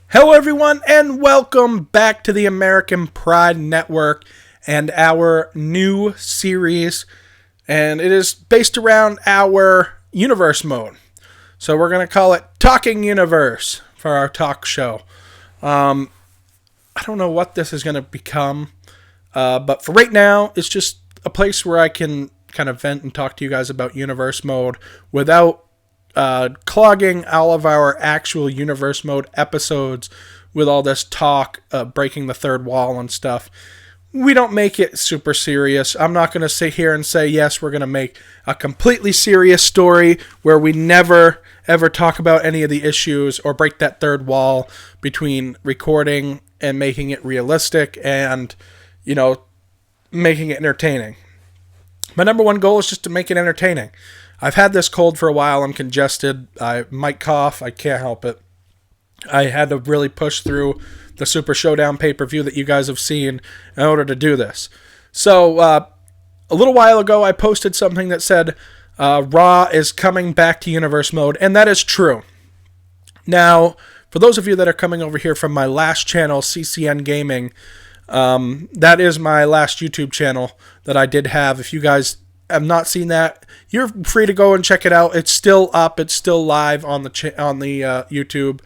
Hello, everyone, and welcome back to the American Pride Network and our new series. And it is based around our universe mode. So we're going to call it Talking Universe for our talk show. I don't know what this is going to become, but for right now, it's just a place where I can kind of vent and talk to you guys about universe mode without clogging all of our actual universe mode episodes with all this talk, breaking the third wall and stuff. We don't make it super serious. I'm not going to sit here and say, yes, we're going to make a completely serious story where we never, ever talk about any of the issues or break that third wall between recording and making it realistic and, making it entertaining. My number one goal is just to make it entertaining. I've had this cold for a while. I'm congested. I might cough. I can't help it. I had to really push through the Super Showdown pay-per-view that you guys have seen in order to do this. So, a little while ago, I posted something that said, Raw is coming back to Universe Mode, and that is true. Now, for those of you that are coming over here from my last channel, CCN Gaming, that is my last YouTube channel that I did have. If you guys have not seen that, you're free to go and check it out. It's still up. It's still live on the YouTube.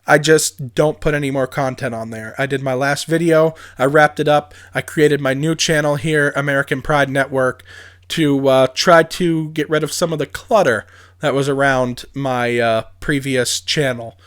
I just don't put any more content on there. I did my last video. I wrapped it up. I created my new channel here, American Pride Network, to try to get rid of some of the clutter that was around my previous channel.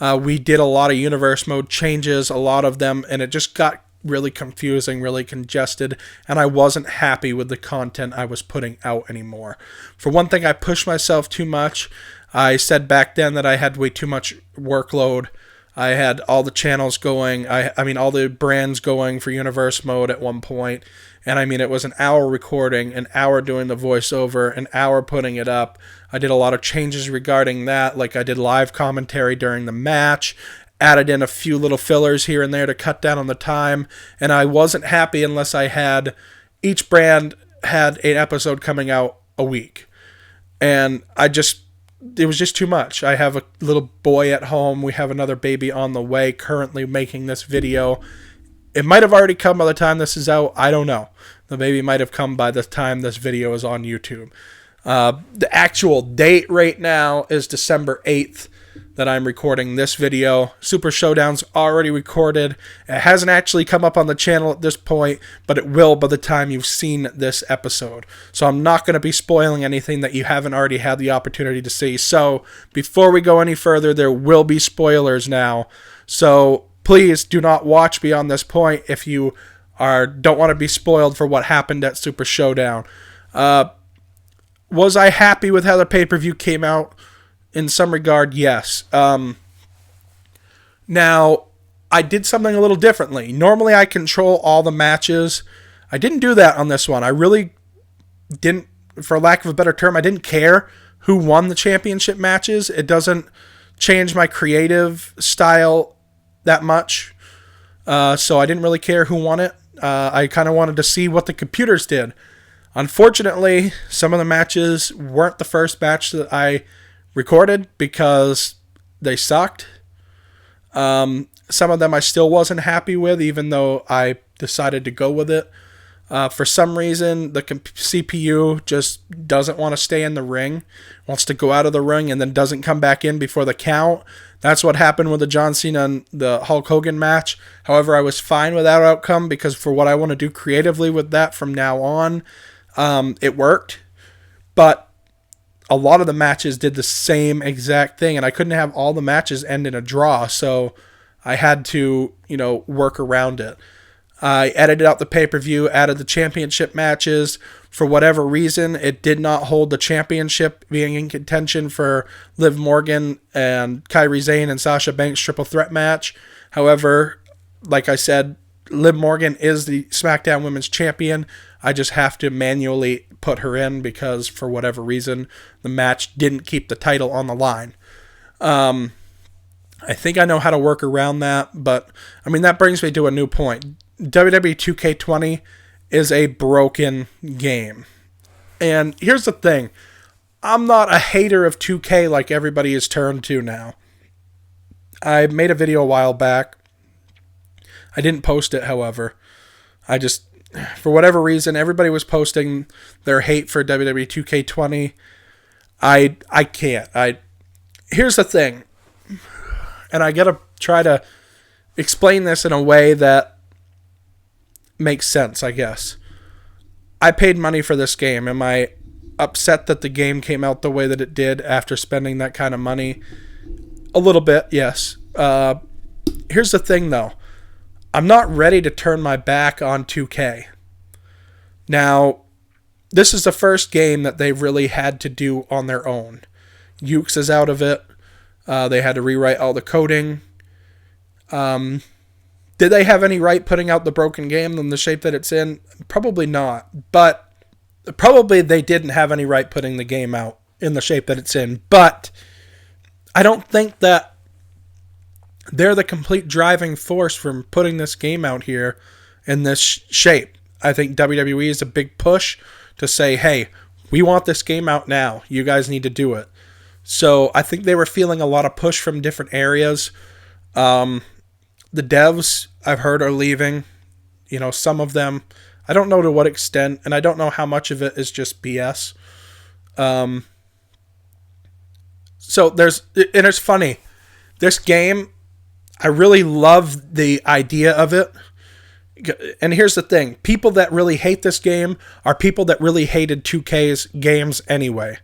We did a lot of universe mode changes, a lot of them, and it just got really confusing, really congested, and I wasn't happy with the content I was putting out anymore. For one thing, I pushed myself too much. I said back then that I had way too much workload. I had all the channels going, all the brands going for universe mode at one point, and it was an hour recording, an hour doing the voiceover, an hour putting it up. I did a lot of changes regarding that, like I did live commentary during the match, added in a few little fillers here and there to cut down on the time, and I wasn't happy unless I had each brand had an episode coming out a week. And it was just too much. I have a little boy at home. We have another baby on the way currently making this video. It might have already come by the time this is out. I don't know. The baby might have come by the time this video is on YouTube. The actual date right now is December 8th. That I'm recording this video. Super Showdown's already recorded. It hasn't actually come up on the channel at this point, but it will by the time you've seen this episode. So I'm not going to be spoiling anything that you haven't already had the opportunity to see. So before we go any further, there will be spoilers now. So please do not watch beyond this point if you don't want to be spoiled for what happened at Super Showdown. Was I happy with how the pay-per-view came out? In some regard, yes. Now, I did something a little differently. Normally, I control all the matches. I didn't do that on this one. I really didn't, for lack of a better term, I didn't care who won the championship matches. It doesn't change my creative style that much. So I didn't really care who won it. I kind of wanted to see what the computers did. Unfortunately, some of the matches weren't the first match that I recorded because they sucked. Some of them I still wasn't happy with, even though I decided to go with it. For some reason, the CPU just doesn't want to stay in the ring, wants to go out of the ring and then doesn't come back in before the count. That's what happened with the John Cena and the Hulk Hogan match. However, I was fine with that outcome because for what I want to do creatively with that from now on, it worked. But a lot of the matches did the same exact thing, and I couldn't have all the matches end in a draw, so I had to, work around it. I edited out the pay-per-view, added the championship matches. For whatever reason, it did not hold the championship being in contention for Liv Morgan and Kairi Sane and Sasha Banks triple threat match. However, like I said, Liv Morgan is the SmackDown Women's Champion. I just have to manually put her in because for whatever reason, the match didn't keep the title on the line. I think I know how to work around that, but that brings me to a new point. WWE 2K20 is a broken game. And here's the thing. I'm not a hater of 2K like everybody is turned to now. I made a video a while back. I didn't post it, however. I just, for whatever reason, everybody was posting their hate for WWE 2K20. I can't. Here's the thing, and I gotta try to explain this in a way that makes sense, I guess. I paid money for this game. Am I upset that the game came out the way that it did after spending that kind of money? A little bit, yes. Here's the thing, though. I'm not ready to turn my back on 2K. Now, this is the first game that they really had to do on their own. Yuke's is out of it. They had to rewrite all the coding. Did they have any right putting out the broken game in the shape that it's in? Probably not. But probably they didn't have any right putting the game out in the shape that it's in. But I don't think that they're the complete driving force from putting this game out here in this shape. I think WWE is a big push to say, hey, we want this game out now. You guys need to do it. So I think they were feeling a lot of push from different areas. The devs, I've heard, are leaving. You know, some of them. I don't know to what extent, and I don't know how much of it is just BS. So it's funny. This game, I really love the idea of it. And here's the thing. People that really hate this game are people that really hated 2K's games anyway,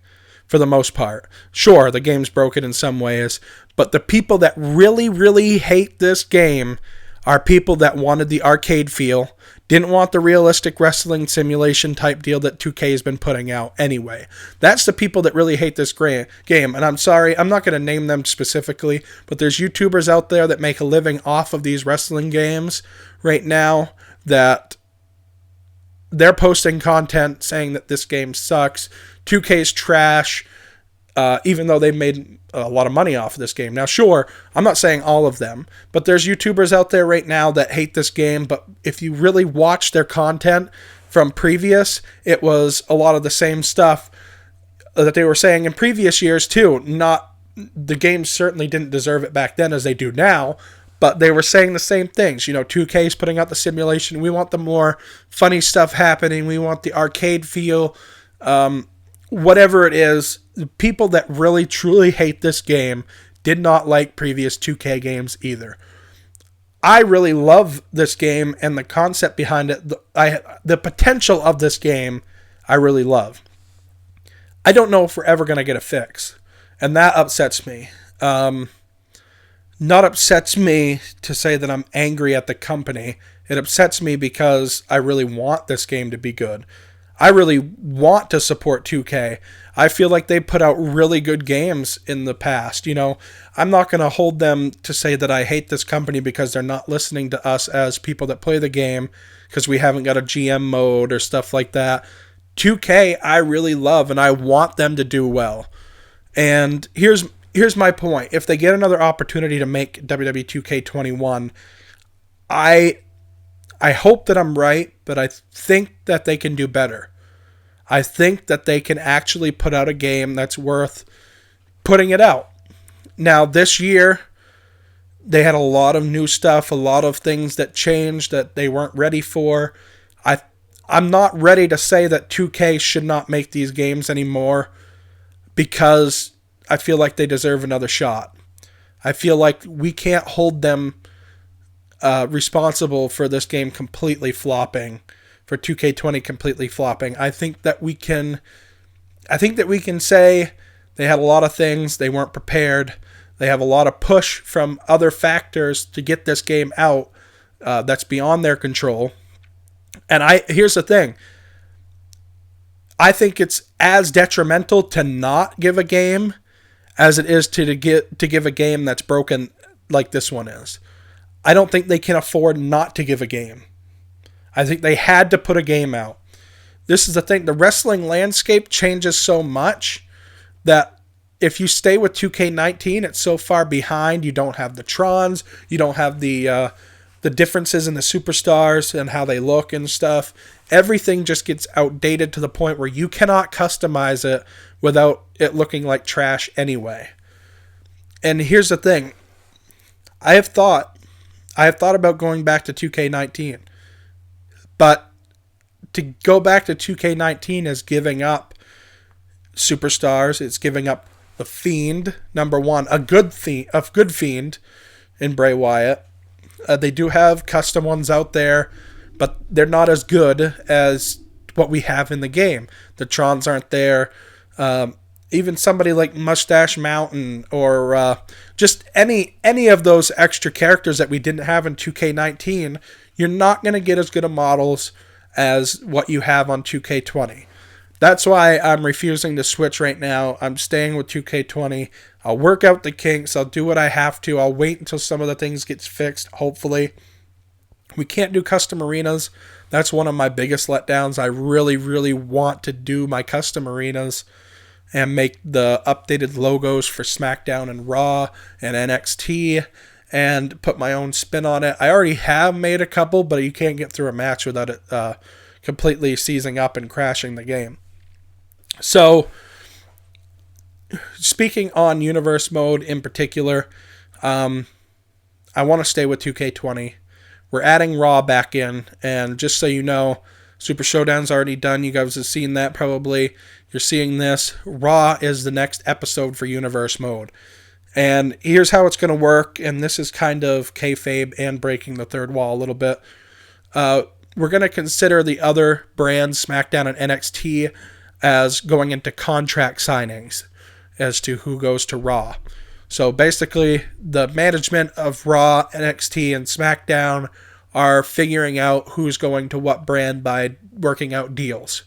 for the most part. Sure, the game's broken in some ways, but the people that really, really hate this game are people that wanted the arcade feel, didn't want the realistic wrestling simulation type deal that 2K has been putting out anyway. That's the people that really hate this game. And I'm sorry, I'm not going to name them specifically, but there's YouTubers out there that make a living off of these wrestling games right now that they're posting content saying that this game sucks. 2K's trash, even though they made a lot of money off of this game. Now, sure, I'm not saying all of them, but there's YouTubers out there right now that hate this game, but if you really watch their content from previous, it was a lot of the same stuff that they were saying in previous years too. The game certainly didn't deserve it back then as they do now, but they were saying the same things. You know, 2K's putting out the simulation. We want the more funny stuff happening. We want the arcade feel. Whatever it is, the people that really truly hate this game did not like previous 2K games either. I really love this game and the concept behind it. The potential of this game, I really love. I don't know if we're ever going to get a fix, and that upsets me. Not upsets me to say that I'm angry at the company. It upsets me because I really want this game to be good. I really want to support 2K. I feel like they put out really good games in the past. You know, I'm not going to hold them to say that I hate this company because they're not listening to us as people that play the game because we haven't got a GM mode or stuff like that. 2K, I really love, and I want them to do well. And here's my point. If they get another opportunity to make WWE 2K21, I hope that I'm right, but I think that they can do better. I think that they can actually put out a game that's worth putting it out. Now, this year, they had a lot of new stuff, a lot of things that changed that they weren't ready for. I'm not ready to say that 2K should not make these games anymore because I feel like they deserve another shot. I feel like we can't hold them responsible for this game completely flopping, for 2K20 completely flopping. I think that we can say they had a lot of things, they weren't prepared, they have a lot of push from other factors to get this game out that's beyond their control. And here's the thing. I think it's as detrimental to not give a game as it is to give a game that's broken like this one is. I don't think they can afford not to give a game. I think they had to put a game out. This is the thing. The wrestling landscape changes so much that if you stay with 2K19, it's so far behind. You don't have the Trons. You don't have the differences in the superstars and how they look and stuff. Everything just gets outdated to the point where you cannot customize it without it looking like trash anyway. And here's the thing. I have thought about going back to 2K19, but to go back to 2K19 is giving up superstars. It's giving up the Fiend, number one, a good Fiend in Bray Wyatt. They do have custom ones out there, but they're not as good as what we have in the game. The Trons aren't there. Even somebody like Mustache Mountain or just any of those extra characters that we didn't have in 2K19, you're not going to get as good of models as what you have on 2K20. That's why I'm refusing to switch right now. I'm staying with 2K20. I'll work out the kinks. I'll do what I have to. I'll wait until some of the things gets fixed, hopefully. We can't do custom arenas. That's one of my biggest letdowns. I really, really want to do my custom arenas and make the updated logos for SmackDown and Raw and NXT and put my own spin on it. I already have made a couple, but you can't get through a match without it completely seizing up and crashing the game. So, speaking on Universe Mode in particular, I want to stay with 2K20. We're adding Raw back in, and just so you know, Super Showdown's already done. You guys have seen that probably. You're seeing this. Raw is the next episode for Universe Mode. And here's how it's going to work, and this is kind of kayfabe and breaking the third wall a little bit. We're going to consider the other brands, SmackDown and NXT, as going into contract signings as to who goes to Raw. So basically, the management of Raw, NXT, and SmackDown are figuring out who's going to what brand by working out deals.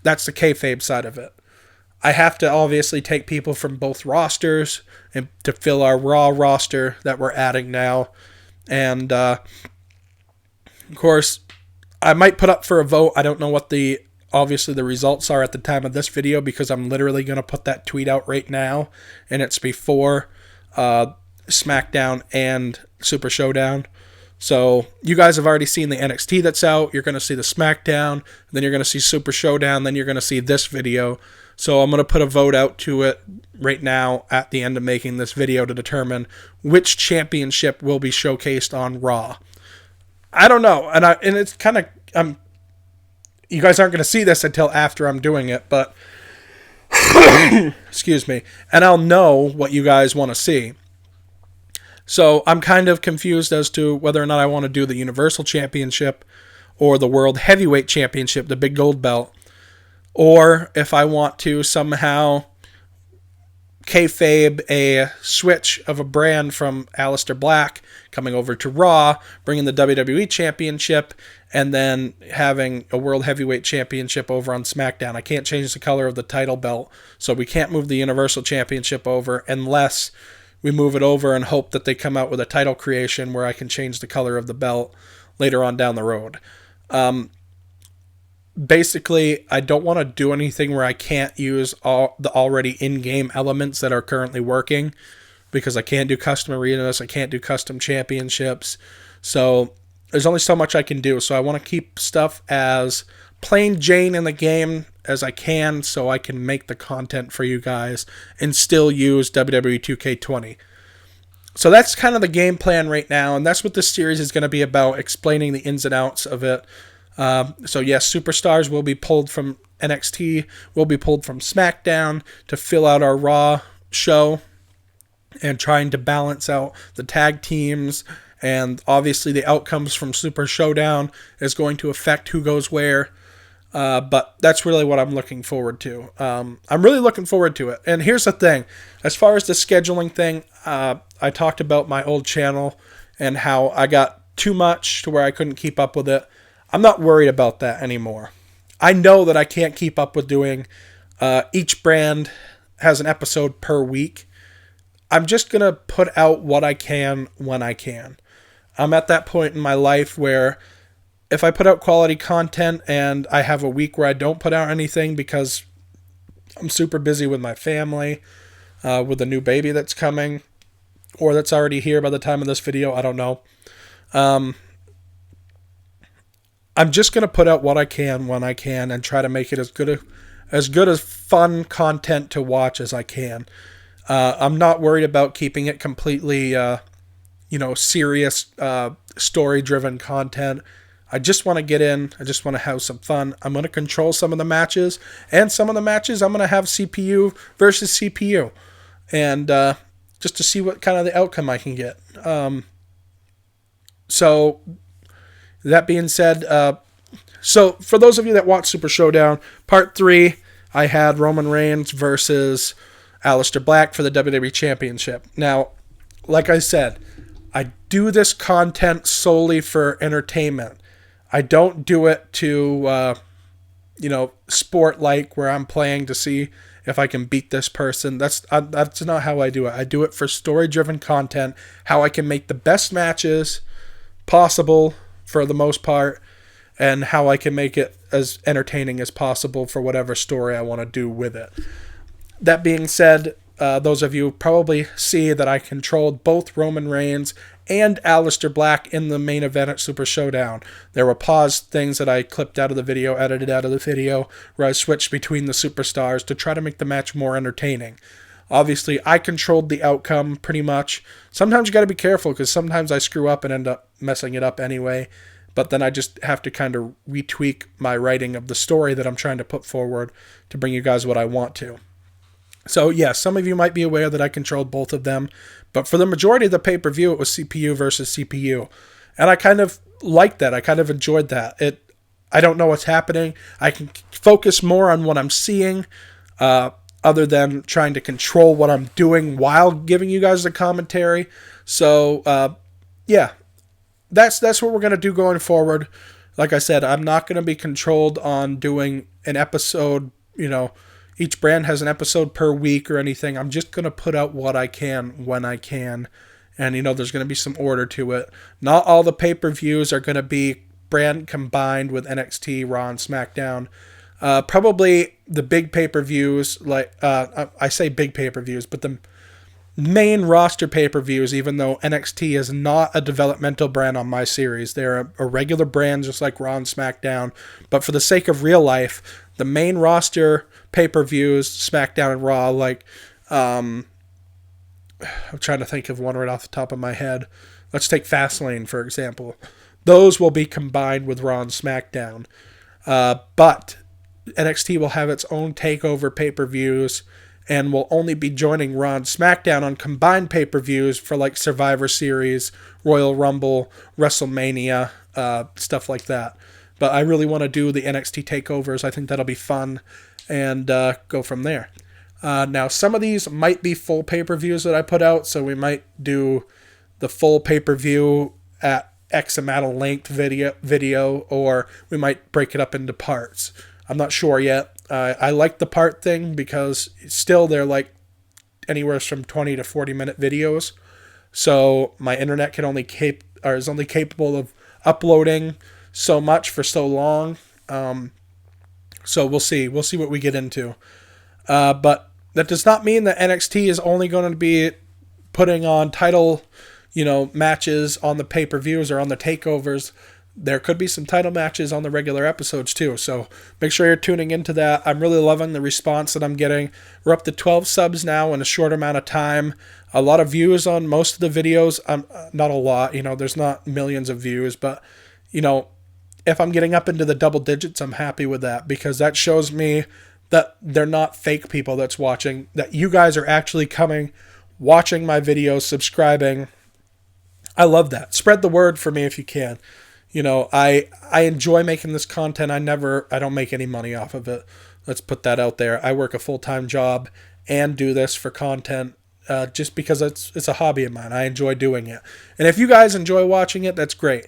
That's the kayfabe side of it. I have to obviously take people from both rosters and to fill our Raw roster that we're adding now. And, of course, I might put up for a vote. I don't know what the results are at the time of this video because I'm literally going to put that tweet out right now. And it's before SmackDown and Super Showdown. So you guys have already seen the NXT that's out. You're going to see the SmackDown. Then you're going to see Super Showdown. Then you're going to see this video. So I'm going to put a vote out to it right now at the end of making this video to determine which championship will be showcased on Raw. I don't know. And it's kind of... you guys aren't going to see this until after I'm doing it, but... excuse me. And I'll know what you guys want to see. So I'm kind of confused as to whether or not I want to do the Universal Championship or the World Heavyweight Championship, the big gold belt, or if I want to somehow kayfabe a switch of a brand from Aleister Black coming over to Raw, bringing the WWE Championship, and then having a World Heavyweight Championship over on SmackDown. I can't change the color of the title belt, so we can't move the Universal Championship over unless we move it over and hope that they come out with a title creation where I can change the color of the belt later on down the road. Basically, I don't want to do anything where I can't use all the already in-game elements that are currently working because I can't do custom arenas, I can't do custom championships. So there's only so much I can do. So I want to keep stuff as plain Jane in the game as I can so I can make the content for you guys and still use WWE 2K20. So that's kind of the game plan right now, and that's what this series is going to be about, explaining the ins and outs of it. So yes, superstars will be pulled from NXT, will be pulled from SmackDown to fill out our Raw show and trying to balance out the tag teams, and obviously the outcomes from Super Showdown is going to affect who goes where. But that's really what I'm looking forward to. I'm really looking forward to it. And here's the thing. As far as the scheduling thing, I talked about my old channel and how I got too much to where I couldn't keep up with it. I'm not worried about that anymore. I know that I can't keep up with doing each brand has an episode per week. I'm just going to put out what I can when I can. I'm at that point in my life where if I put out quality content and I have a week where I don't put out anything because I'm super busy with my family, with a new baby that's coming, or that's already here by the time of this video, I don't know. I'm just going to put out what I can when I can and try to make it as good as fun content to watch as I can. I'm not worried about keeping it completely, serious story-driven content. I just want to get in. I just want to have some fun. I'm going to control some of the matches, and some of the matches I'm going to have CPU versus CPU, and just to see what kind of the outcome I can get. So that being said, so for those of you that watch Super Showdown Part 3, I had Roman Reigns versus Aleister Black for the WWE Championship. Now, like I said, I do this content solely for entertainment. I don't do it to, sport like where I'm playing to see if I can beat this person. That's not how I do it. I do it for story-driven content, how I can make the best matches possible for the most part, and how I can make it as entertaining as possible for whatever story I want to do with it. That being said, those of you probably see that I controlled both Roman Reigns and Aleister Black in the main event at Super Showdown. There were paused things that I clipped out of the video, edited out of the video, where I switched between the superstars to try to make the match more entertaining. Obviously, I controlled the outcome pretty much. Sometimes you got to be careful because sometimes I screw up and end up messing it up anyway. But then I just have to kind of retweak my writing of the story that I'm trying to put forward to bring you guys what I want to. So, yeah, some of you might be aware that I controlled both of them, but for the majority of the pay-per-view, it was CPU versus CPU. And I kind of liked that. I kind of enjoyed that. I don't know what's happening. I can focus more on what I'm seeing, other than trying to control what I'm doing while giving you guys the commentary. So, yeah, that's what we're going to do going forward. Like I said, I'm not going to be controlled on doing an episode, each brand has an episode per week or anything. I'm just going to put out what I can when I can. And, there's going to be some order to it. Not all the pay-per-views are going to be brand combined with NXT, Raw, and SmackDown. Probably the big pay-per-views, I say big pay-per-views, but the main roster pay-per-views, even though NXT is not a developmental brand on my series. They're a regular brand just like Raw and SmackDown. But for the sake of real life, the main roster pay-per-views, SmackDown and Raw, I'm trying to think of one right off the top of my head. Let's take Fastlane, for example. Those will be combined with Raw and SmackDown. But NXT will have its own takeover pay-per-views and will only be joining Raw and SmackDown on combined pay-per-views for Survivor Series, Royal Rumble, WrestleMania, stuff like that. But I really want to do the NXT takeovers. I think that'll be fun, and go from there. Now, some of these might be full pay-per-views that I put out, so we might do the full pay-per-view at X amount of length video, or we might break it up into parts. I'm not sure yet. I like the part thing because still they're anywhere from 20 to 40 minute videos. So my internet is only capable of uploading so much for so long. So we'll see. We'll see what we get into. But that does not mean that NXT is only going to be putting on title, matches on the pay-per-views or on the takeovers. There could be some title matches on the regular episodes too, so make sure you're tuning into that. I'm really loving the response that I'm getting. We're up to 12 subs now in a short amount of time. A lot of views on most of the videos. Not a lot, there's not millions of views, but, if I'm getting up into the double digits, I'm happy with that because that shows me that they're not fake people that's watching, that you guys are actually coming, watching my videos, subscribing. I love that. Spread the word for me if you can. I enjoy making this content. I don't make any money off of it. Let's put that out there. I work a full-time job and do this for content just because it's a hobby of mine. I enjoy doing it. And if you guys enjoy watching it, that's great.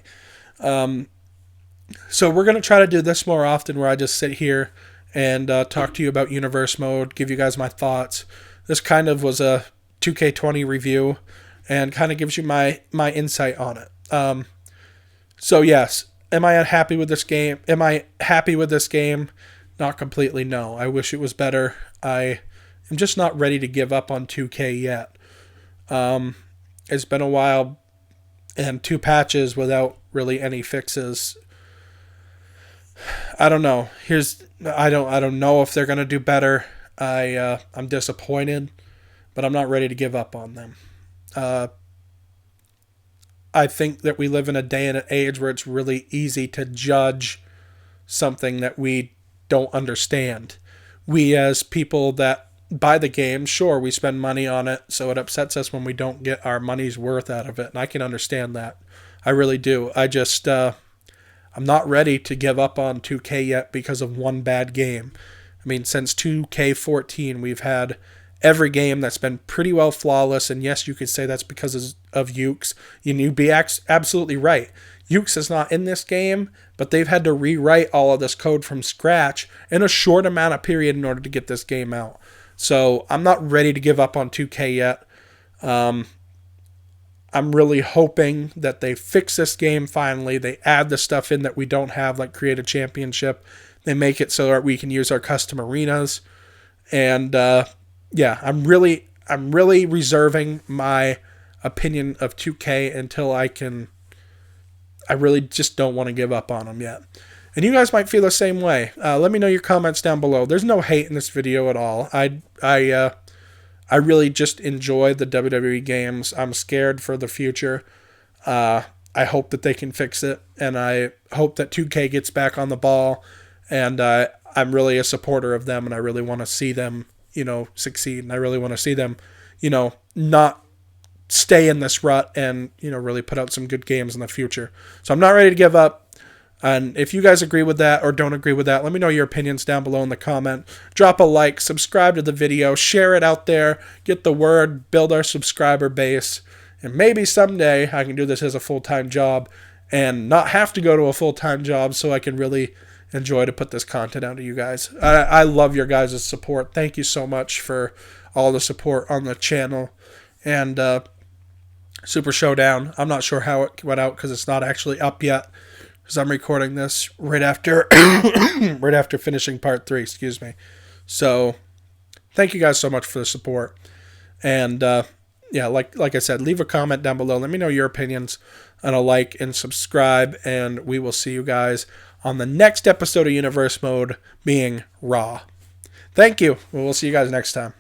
So we're going to try to do this more often where I just sit here and talk to you about Universe Mode, give you guys my thoughts. This kind of was a 2K20 review and kind of gives you my insight on it. So yes, am I unhappy with this game? Am I happy with this game? Not completely, no. I wish it was better. I am just not ready to give up on 2K yet. It's been a while and 2 patches without really any fixes. I don't know. I don't know if they're gonna do better. I'm disappointed, but I'm not ready to give up on them. I think that we live in a day and an age where it's really easy to judge something that we don't understand. We, as people that buy the game, sure, we spend money on it, so it upsets us when we don't get our money's worth out of it, and I can understand that. I really do. I'm not ready to give up on 2K yet because of one bad game. I mean, since 2K14, we've had every game that's been pretty well flawless, and yes, you could say that's because of Yuke's. You'd be absolutely right. Yuke's is not in this game, but they've had to rewrite all of this code from scratch in a short amount of period in order to get this game out. So I'm not ready to give up on 2K yet. I'm really hoping that they fix this game finally. They add the stuff in that we don't have, like create a championship. They make it so that we can use our custom arenas. And yeah, I'm really reserving my opinion of 2K until I really just don't want to give up on them yet. And you guys might feel the same way. Let me know your comments down below. There's no hate in this video at all. I really just enjoy the WWE games. I'm scared for the future. I hope that they can fix it, and I hope that 2K gets back on the ball. And I'm really a supporter of them, and I really want to see them, succeed. And I really want to see them, not stay in this rut and, really put out some good games in the future. So I'm not ready to give up. And if you guys agree with that or don't agree with that, let me know your opinions down below in the comment. Drop a like, subscribe to the video, share it out there, get the word, build our subscriber base. And maybe someday I can do this as a full-time job and not have to go to a full-time job so I can really enjoy to put this content out to you guys. I love your guys' support. Thank you so much for all the support on the channel. And Super Showdown, I'm not sure how it went out because it's not actually up yet. Because I'm recording this right after finishing part 3, excuse me. So, thank you guys so much for the support. And, yeah, like I said, leave a comment down below. Let me know your opinions, and a like and subscribe. And we will see you guys on the next episode of Universe Mode, being Raw. Thank you. We'll see you guys next time.